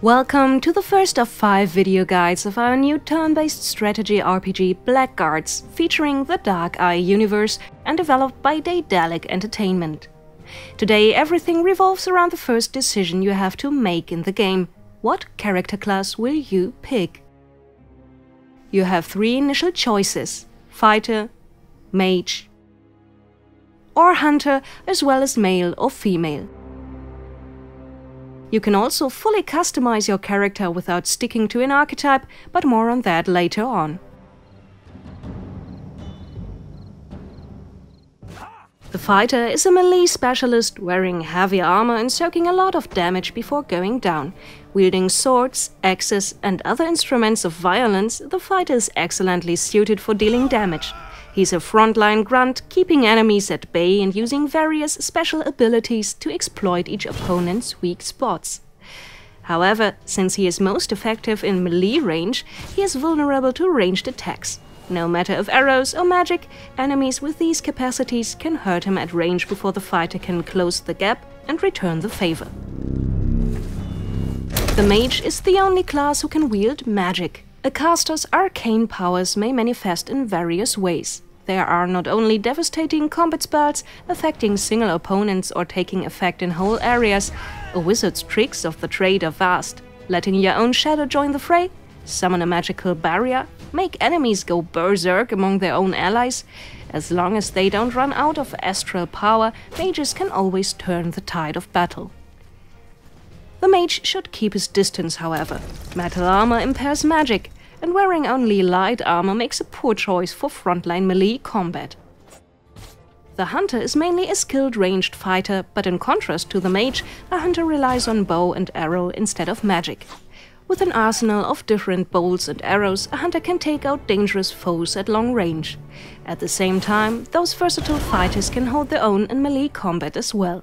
Welcome to the first of 5 video guides of our new turn-based strategy RPG Blackguards, featuring the Dark Eye universe and developed by Daedalic Entertainment. Today everything revolves around the first decision you have to make in the game. What character class will you pick? You have 3 initial choices: Fighter, Mage or Hunter, as well as male or female. You can also fully customize your character without sticking to an archetype, but more on that later on. The fighter is a melee specialist wearing heavy armor and soaking a lot of damage before going down. Wielding swords, axes and other instruments of violence, the fighter is excellently suited for dealing damage. He's a frontline grunt, keeping enemies at bay and using various special abilities to exploit each opponent's weak spots. However, since he is most effective in melee range, he is vulnerable to ranged attacks. No matter if arrows or magic, enemies with these capacities can hurt him at range before the fighter can close the gap and return the favor. The Mage is the only class who can wield magic. A caster's arcane powers may manifest in various ways. There are not only devastating combat spells affecting single opponents or taking effect in whole areas. A wizard's tricks of the trade are vast: letting your own shadow join the fray, summon a magical barrier, make enemies go berserk among their own allies. As long as they don't run out of astral power, mages can always turn the tide of battle. The mage should keep his distance, however. Metal armor impairs magic, and wearing only light armor makes a poor choice for frontline melee combat. The hunter is mainly a skilled ranged fighter, but in contrast to the mage, a hunter relies on bow and arrow instead of magic. With an arsenal of different bolts and arrows, a hunter can take out dangerous foes at long range. At the same time, those versatile fighters can hold their own in melee combat as well.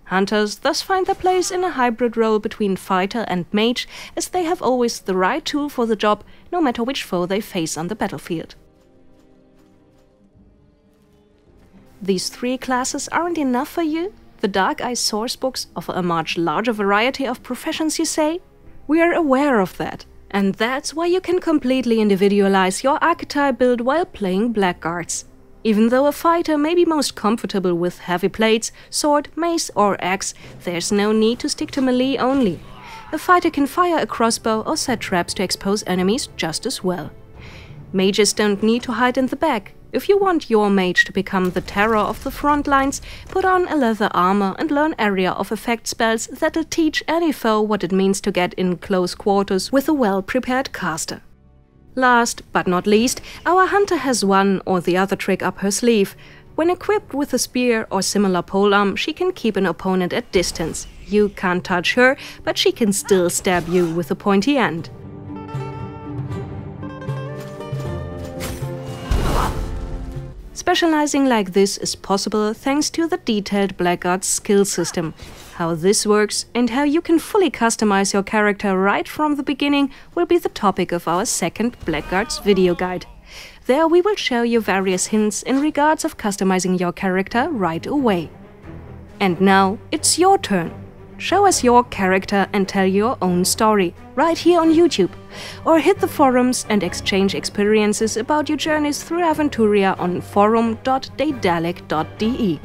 Hunters thus find their place in a hybrid role between fighter and mage, as they have always the right tool for the job, no matter which foe they face on the battlefield. These 3 classes aren't enough for you? The Dark Eye sourcebooks offer a much larger variety of professions, you say? We are aware of that, and that's why you can completely individualize your archetype build while playing Blackguards. Even though a fighter may be most comfortable with heavy plates, sword, mace or axe, there's no need to stick to melee only. A fighter can fire a crossbow or set traps to expose enemies just as well. Mages don't need to hide in the back. If you want your mage to become the terror of the front lines, put on a leather armor and learn area of effect spells that'll teach any foe what it means to get in close quarters with a well-prepared caster. Last but not least, our hunter has one or the other trick up her sleeve. When equipped with a spear or similar polearm, she can keep an opponent at distance. You can't touch her, but she can still stab you with a pointy end. Specializing like this is possible thanks to the detailed Blackguards skill system. How this works and how you can fully customize your character right from the beginning will be the topic of our second Blackguards video guide. There we will show you various hints in regards of customizing your character right away. And now it's your turn. Show us your character and tell your own story, right here on YouTube. Or hit the forums and exchange experiences about your journeys through Aventuria on forum.daedalic.de.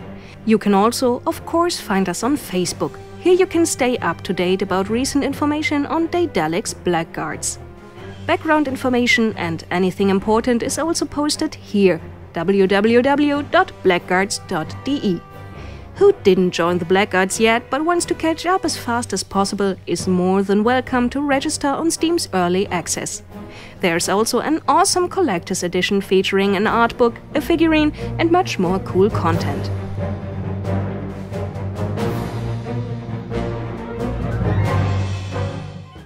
You can also, of course, find us on Facebook. Here you can stay up to date about recent information on Daedalic's Blackguards. Background information and anything important is also posted here, www.blackguards.de. Who didn't join the Blackguards yet but wants to catch up as fast as possible is more than welcome to register on Steam's Early Access. There's also an awesome collector's edition featuring an art book, a figurine and much more cool content.